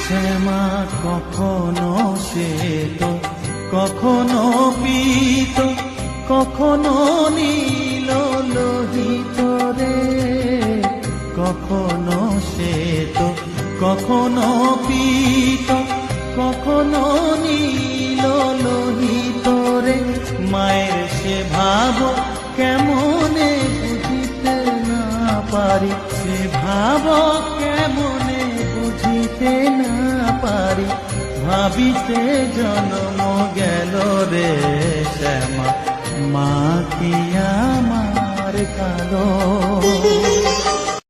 শ্যামা কখনো শ্বেত, কখনো পীত, কখনো নীল লোহিত রে। কখনো শ্বেত, কখনো পীত, কখনো নীল লোহিত রে। মায়ের সে ভাব কেমনে বুঝিতে না পারি, সে ভাব কেমনে বুঝিতে না পারি। ভাবিতে জন্ম গেল রে শ্যামা, মা কি আমার কালো।